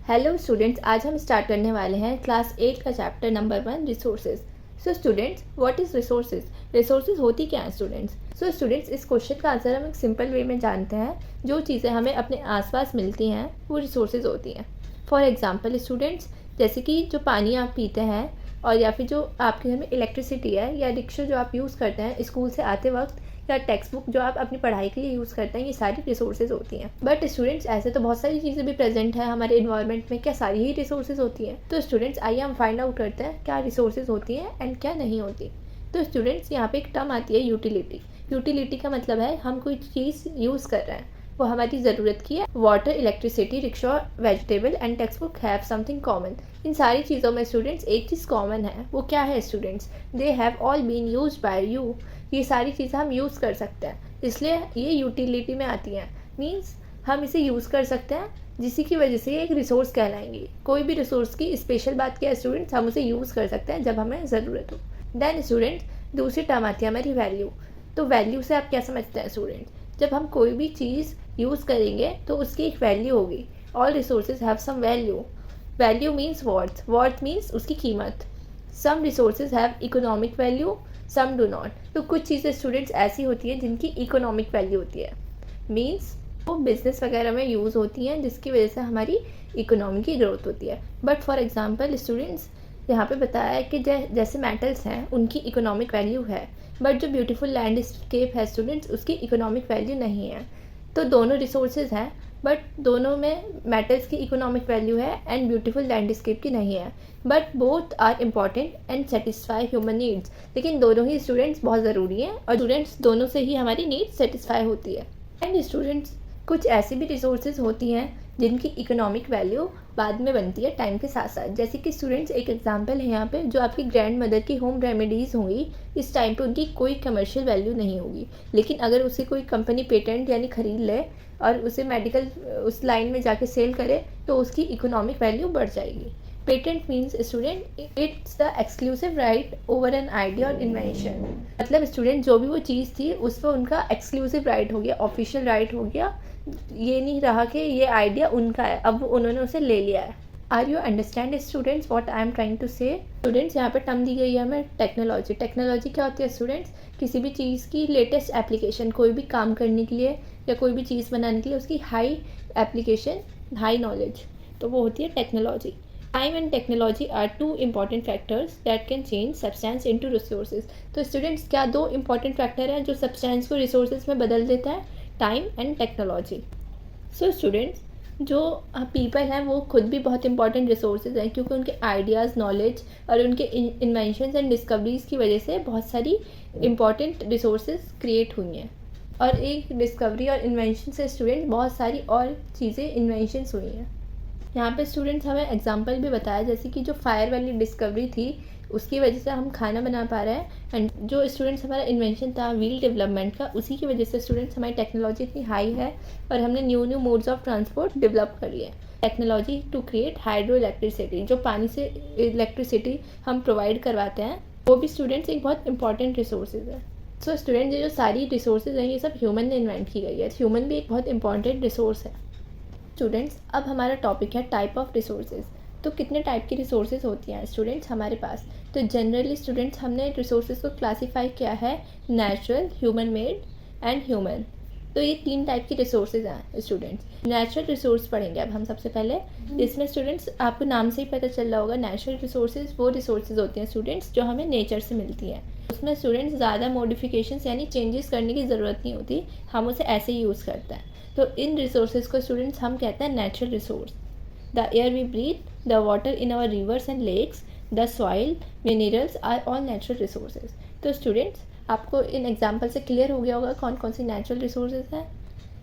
Hello students, आज हम start करने वाले हैं क्लास 8 का chapter number 1 resources. So students, what is resources? Resources होती क्या है स्टूडेंट्स? सो स्टूडेंट्स, इस क्वेश्चन का आंसर हम एक सिंपल वे में जानते हैं। जो चीज़ें हमें अपने आसपास मिलती हैं वो रिसोर्सेज होती हैं। फॉर एग्जांपल स्टूडेंट्स, जैसे कि जो पानी आप पीते हैं और या फिर जो आपके घर में इलेक्ट्रिसिटी है या रिक्शा जो आप यूज़ करते हैं स्कूल से आते वक्त, या टेक्स्ट बुक जो आप अपनी पढ़ाई के लिए यूज़ करते हैं, ये सारी रिसोर्सेज होती हैं। बट स्टूडेंट्स, ऐसे तो बहुत सारी चीज़ें भी प्रेजेंट है हमारे इन्वायरमेंट में। क्या सारी ही रिसोर्सेज होती हैं? तो स्टूडेंट्स, आइए हम फाइंड आउट करते हैं क्या रिसोर्सेज होती हैं एंड क्या नहीं होती। तो स्टूडेंट्स, यहाँ पे एक टर्म आती है यूटिलिटी। यूटिलिटी का मतलब है हम कोई चीज़ यूज़ कर रहे हैं, वो हमारी ज़रूरत की है। Water, electricity, rickshaw, vegetable and text book have something common. इन सारी चीज़ों में स्टूडेंट्स एक चीज़ कॉमन है। वो क्या है students? They have all been used by you. ये सारी चीज़ें हम यूज़ कर सकते हैं, इसलिए ये यूटिलिटी में आती हैं। मीन्स हम इसे यूज़ कर सकते हैं, जिसी की वजह से ये एक रिसोर्स कहलाएंगी। कोई भी रिसोर्स की स्पेशल बात क्या है स्टूडेंट्स? हम उसे यूज़ कर सकते हैं जब हमें ज़रूरत हो। देन स्टूडेंट्स, दूसरी टर्म आती है हमारी वैल्यू। तो वैल्यू से आप क्या समझते हैं स्टूडेंट्स? जब हम कोई भी चीज़ यूज़ करेंगे तो उसकी एक वैल्यू होगी। All resources have some value. Value means worth, worth means उसकी कीमत। Some resources have economic value, some do not. तो कुछ चीज़ें स्टूडेंट्स ऐसी होती हैं जिनकी इकोनॉमिक वैल्यू होती है। मीन्स वो बिजनेस वगैरह में यूज़ होती हैं, जिसकी वजह से हमारी इकोनॉमी की ग्रोथ होती है। बट फॉर एग्जांपल स्टूडेंट्स, यहाँ पे बताया है कि जैसे मेटल्स हैं उनकी इकोनॉमिक वैल्यू है, बट जो ब्यूटीफुल लैंडस्केप है स्टूडेंट्स उसकी इकोनॉमिक वैल्यू नहीं है। तो दोनों रिसोर्सेज हैं, बट दोनों में मेटल्स की इकोनॉमिक वैल्यू है एंड ब्यूटीफुल लैंडस्केप की नहीं है। But both are important and satisfy human needs. लेकिन दोनों ही स्टूडेंट्स बहुत ज़रूरी हैं और स्टूडेंट्स दोनों से ही हमारी नीड्स सेटिस्फाई होती है। एंड स्टूडेंट्स, कुछ ऐसी भी रिसोर्सेज होती हैं जिनकी इकोनॉमिक वैल्यू बाद में बनती है टाइम के साथ साथ। जैसे कि स्टूडेंट्स, एक एग्जांपल है यहाँ पे, जो आपकी ग्रैंड मदर की होम रेमेडीज़ होंगी, इस टाइम पे उनकी कोई कमर्शियल वैल्यू नहीं होगी। लेकिन अगर उसे कोई कंपनी पेटेंट यानी ख़रीद ले और उसे मेडिकल उस लाइन में जाके सेल करे तो उसकी इकोनॉमिक वैल्यू बढ़ जाएगी। Patent means student it's the exclusive right over an idea और इन्वेंशन। मतलब स्टूडेंट, जो भी वो चीज़ थी उस पर उनका एक्सक्लूसिव राइट हो गया, ऑफिशियल राइट हो गया। ये नहीं रहा कि ये आइडिया उनका है, अब उन्होंने उसे ले लिया है। Are you understand students what I am trying to say? Students, यहाँ पे टर्म दी गई है हमें टेक्नोलॉजी। टेक्नोलॉजी क्या होती है स्टूडेंट्स? किसी भी चीज़ की लेटेस्ट एप्लीकेशन, कोई भी काम करने के लिए या कोई भी चीज़ बनाने के लिए उसकी हाई एप्लीकेशन, हाई नॉलेज, तो वो होती है technology. Time and technology are two important factors that can change substance into resources. तो स्टूडेंट्स, क्या दो इंपॉर्टेंट फैक्टर हैं जो सब्सटेंस को रिसोर्सेज में बदल देता है? Time and technology. So students, जो पीपल हैं वो खुद भी बहुत इंपॉर्टेंट रिसोर्सेज हैं, क्योंकि उनके आइडियाज़, नॉलेज और उनके इन्वेंशंस एंड डिस्कवरीज़ की वजह से बहुत सारी इंपॉर्टेंट रिसोर्सेज क्रिएट हुई हैं। और एक डिस्कवरी और इन्वेंशन से स्टूडेंट बहुत सारी और चीज़ें इन्वेंशंस हुई हैं। यहाँ पे स्टूडेंट्स हमें एग्जांपल भी बताया, जैसे कि जो फायर वाली डिस्कवरी थी उसकी वजह से हम खाना बना पा रहे हैं। एंड जो स्टूडेंट्स हमारा इन्वेंशन था व्हील डेवलपमेंट का, उसी की वजह से स्टूडेंट्स हमारी टेक्नोलॉजी इतनी हाई है और हमने new new modes of transport develop कर लिए। Technology to create hydro electricity, जो पानी से इलेक्ट्रिसिटी हम प्रोवाइड करवाते हैं, वो भी स्टूडेंट्स एक बहुत इंपॉर्टेंट रिसोर्सेज है। सो स्टूडेंट, ये जो सारी रिसोर्सेज हैं ये सब ह्यूमन ने इन्वेंट की गई है। ह्यूमन भी एक बहुत इंपॉर्टेंट रिसोर्स है। स्टूडेंट्स, अब हमारा टॉपिक है टाइप ऑफ रिसोर्सेज। तो कितने टाइप की रिसोर्सेज होती हैं स्टूडेंट्स हमारे पास? तो जनरली स्टूडेंट्स, हमने रिसोर्सेज को क्लासीफाई किया है natural, human made and human. तो ये 3 टाइप की रिसोर्सेज हैं स्टूडेंट्स। नेचुरल रिसोर्स पढ़ेंगे अब हम सबसे पहले। इसमें स्टूडेंट्स, आपको नाम से ही पता चल रहा होगा, नेचुरल रिसोर्सेज वो रिसोर्सेज होती हैं स्टूडेंट्स जो हमें नेचर से मिलती हैं। उसमें स्टूडेंट्स ज़्यादा मॉडिफिकेशंस यानी चेंजेस करने की ज़रूरत नहीं होती, हम उसे ऐसे ही यूज़ करते हैं। तो इन रिसोर्सेज को स्टूडेंट्स हम कहते हैं natural resource. The air we breathe, the water in our rivers and lakes, the soil, minerals are all natural resources. तो स्टूडेंट्स, आपको इन एग्जाम्पल से क्लियर हो गया होगा कौन कौन सी नेचुरल रिसोर्सेज हैं।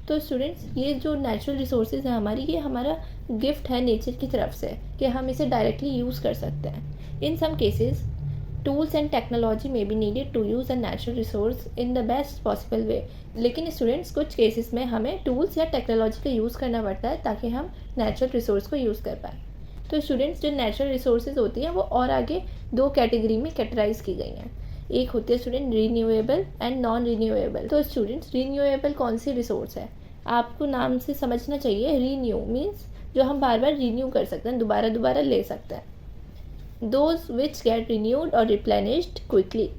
तो स्टूडेंट्स, ये जो नेचुरल रिसोर्सेज हैं हमारी, ये हमारा गिफ्ट है नेचर की तरफ से कि हम इसे डायरेक्टली यूज़ कर सकते हैं। In some cases tools and technology may be needed to use a natural resource in the best possible way। लेकिन स्टूडेंट्स, कुछ केसेस में हमें टूल्स या टेक्नोलॉजी का यूज़ करना पड़ता है ताकि हम नेचुरल रिसोर्स को यूज़ कर पाएँ। तो स्टूडेंट्स, जो नेचुरल रिसोर्सेज होती हैं वो और आगे 2 कैटेगरी में कैटेगराइज की गई हैं। एक होती है student renewable and non renewable. तो स्टूडेंट्स, रीन्यूएबल कौन सी रिसोर्स है? आपको नाम से समझना चाहिए। रीन्यू मीन्स जो हम बार बार रिन्यू कर सकते हैं, दोबारा दोबारा ले सकते हैं। दोज विच गेट रिन्यूड और replenished quickly,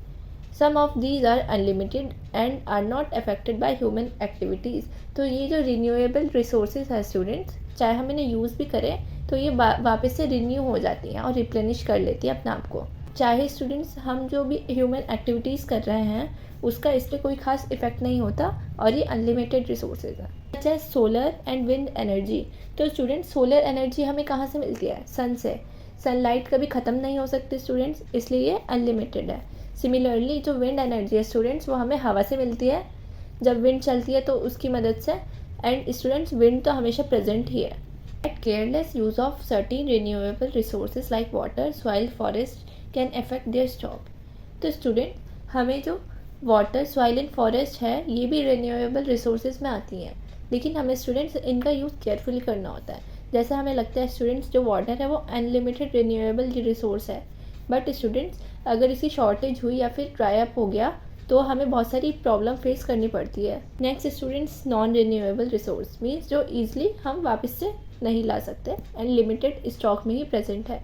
some of these are unlimited and are not affected by human activities. तो ये जो रिन्यूएबल रिसोर्सेज है स्टूडेंट्स, चाहे हम इन्हें यूज़ भी करें तो ये वापस से रिन्यू हो जाती हैं और रिप्लेनिश कर लेती हैं अपने आप को। चाहे स्टूडेंट्स हम जो भी ह्यूमन एक्टिविटीज़ कर रहे हैं उसका इस पर कोई खास इफेक्ट नहीं होता और ये अनलिमिटेड रिसोर्सेज हैं। Such as solar and wind energy. तो स्टूडेंट्स सोलर एनर्जी हमें कहाँ से मिलती है? सन से। सनलाइट कभी ख़त्म नहीं हो सकती स्टूडेंट्स, इसलिए ये अनलिमिटेड है। सिमिलरली जो विंड एनर्जी है स्टूडेंट्स, वो हमें हवा से मिलती है, जब विंड चलती है तो उसकी मदद से। एंड स्टूडेंट्स विंड तो हमेशा प्रेजेंट ही है। At careless use of certain renewable resources like water, soil, forest can affect their stock. तो स्टूडेंट हमें जो वाटर, सॉइल एंड फॉरेस्ट है ये भी रिन्यूएबल रिसोर्सेज में आती हैं, लेकिन हमें स्टूडेंट्स इनका यूज़ केयरफुली करना होता है। जैसे हमें लगता है स्टूडेंट्स जो वाटर है वो अनलिमिटेड रिन्यूएबल रिसोर्स है, बट स्टूडेंट्स अगर इसकी शॉर्टेज हुई या फिर ड्राई अप हो गया तो हमें बहुत सारी प्रॉब्लम फेस करनी पड़ती है। Next students non renewable resource means जो ईजिली हम वापस से नहीं ला सकते एंड लिमिटेड स्टॉक में ही प्रेजेंट है।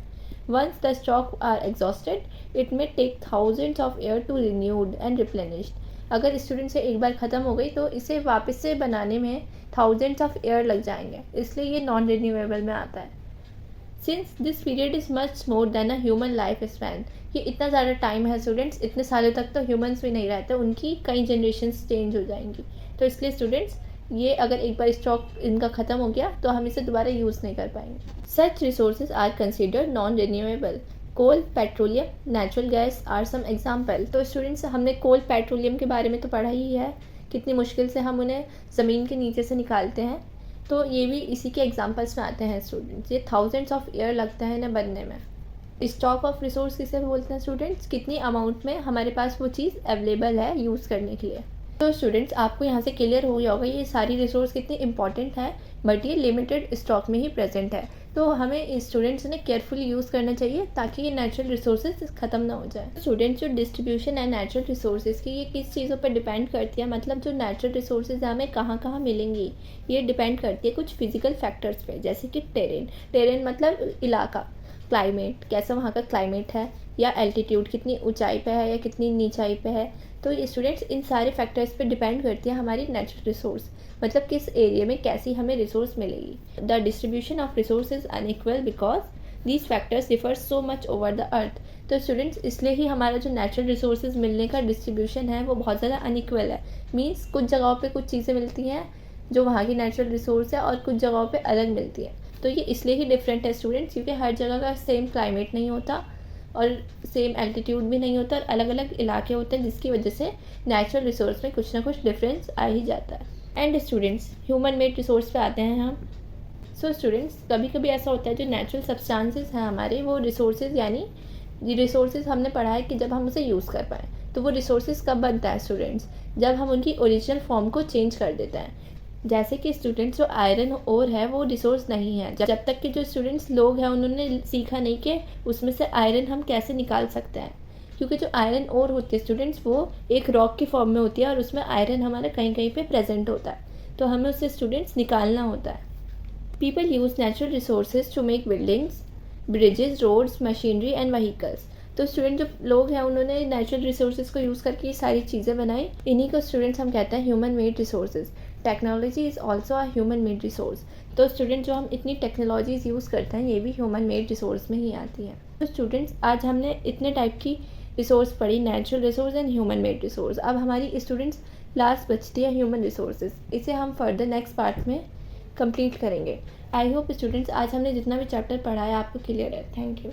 Once the stock are exhausted it may take thousands of year to renewed and replenished. अगर स्टूडेंट से एक बार ख़त्म हो गई तो इसे वापस से बनाने में थाउजेंड्स ऑफ ईयर लग जाएंगे, इसलिए ये नॉन रिन्यूएबल में आता है। Since this period is much more than a human life span, ये इतना ज़्यादा टाइम है स्टूडेंट्स, इतने सालों तक तो ह्यूमंस भी नहीं रहते, उनकी कई जनरेशन्स चेंज हो जाएंगी। तो इसलिए स्टूडेंट्स ये अगर एक बार स्टॉक इनका ख़त्म हो गया तो हम इसे दोबारा यूज़ नहीं कर पाएंगे। Such resources are considered non renewable. Coal, petroleum, natural gas are some example. तो स्टूडेंट्स हमने कोल, पेट्रोलियम के बारे में तो पढ़ा ही है, कितनी मुश्किल से हम उन्हें ज़मीन के नीचे से निकालते हैं, तो ये भी इसी के एग्जाम्पल्स में आते हैं स्टूडेंट्स। ये थाउजेंड्स ऑफ ईयर लगता है इन्हें बनने में। स्टॉक ऑफ रिसोर्स किसे बोलते हैं स्टूडेंट्स? कितनी अमाउंट में हमारे पास वो चीज़ अवेलेबल है यूज़ करने के लिए। तो स्टूडेंट्स आपको यहाँ से क्लियर हो गया होगा ये सारी रिसोर्स कितनी इंपॉर्टेंट है, बट ये लिमिटेड स्टॉक में ही प्रेजेंट है। तो हमें स्टूडेंट्स ने केयरफुली यूज़ करना चाहिए ताकि ये नेचुरल रिसोर्सेज ख़त्म ना हो जाए। स्टूडेंट्स जो डिस्ट्रीब्यूशन है नेचुरल रिसोर्सेज की, ये किस चीज़ों पर डिपेंड करती है, मतलब जो नेचुरल रिसोर्सेज हमें कहाँ कहाँ मिलेंगी, ये डिपेंड करती है कुछ फिजिकल फैक्टर्स पे, जैसे कि टेरेन मतलब इलाका, क्लाइमेट, कैसा वहाँ का क्लाइमेट है, या एल्टीट्यूड कितनी ऊंचाई पे है या कितनी नीचाई पे है। तो ये स्टूडेंट्स इन सारे फैक्टर्स पे डिपेंड करती है हमारी नेचुरल रिसोर्स, मतलब किस एरिया में कैसी हमें रिसोर्स मिलेगी। The distribution of resource is unequal because these factors differ so much over the earth. तो स्टूडेंट्स इसलिए ही हमारा जो नेचुरल रिसोर्सेज मिलने का डिस्ट्रीब्यूशन है वो बहुत ज़्यादा अनइक्वल है। मीन्स कुछ जगहों पे कुछ चीज़ें मिलती हैं जो वहाँ की नेचुरल रिसोर्स है और कुछ जगहों पे अलग मिलती है। तो ये इसलिए ही डिफरेंट है स्टूडेंट्स, क्योंकि हर जगह का सेम क्लाइमेट नहीं होता और सेम एल्टीट्यूड भी नहीं होता और अलग अलग इलाके होते हैं, जिसकी वजह से नेचुरल रिसोर्स में कुछ ना कुछ डिफरेंस आ ही जाता है। And students human made resource पे आते हैं हम। सो स्टूडेंट्स कभी कभी ऐसा होता है जो नेचुरल सब्सटेंसेस हैं हमारे, वो रिसोर्सेज यानी रिसोर्सेज हमने पढ़ा है कि जब हम उसे यूज़ कर पाएँ, तो वो रिसोर्सेज कब बनता है स्टूडेंट्स? जब हम उनकी ओरिजिनल फॉर्म को चेंज कर देते हैं। जैसे कि स्टूडेंट्स जो आयरन ओर है वो रिसोर्स नहीं है, जब तक कि जो स्टूडेंट्स लोग हैं उन्होंने सीखा नहीं कि उसमें से आयरन हम कैसे निकाल सकते हैं, क्योंकि जो आयरन ओर होती है स्टूडेंट्स वो एक रॉक की फॉर्म में होती है और उसमें आयरन हमारे कहीं कहीं पे प्रेजेंट होता है, तो हमें उससे स्टूडेंट्स निकालना होता है। People use natural resources to make buildings, bridges, roads, machinery and vehicles. तो स्टूडेंट जो लोग हैं उन्होंने नेचुरल रिसोर्सेज को यूज़ करके ये सारी चीज़ें बनाई, इन्हीं को स्टूडेंट्स हम कहते हैं human made resources. Technology is also a human made resource. तो स्टूडेंट जो हम इतनी टेक्नोलॉजीज़ यूज़ करते हैं ये भी ह्यूमन मेड रिसोर्स में ही आती हैं। तो स्टूडेंट्स आज हमने इतने टाइप की रिसोर्स पढ़ी, natural resource and human made resource. अब हमारी स्टूडेंट्स लास्ट बचती है ह्यूमन रिसोर्सेज, इसे हम फर्दर नेक्स्ट पार्ट में कंप्लीट करेंगे। आई होप स्टूडेंट्स आज हमने जितना भी चैप्टर पढ़ा है आपको क्लियर है। Thank you.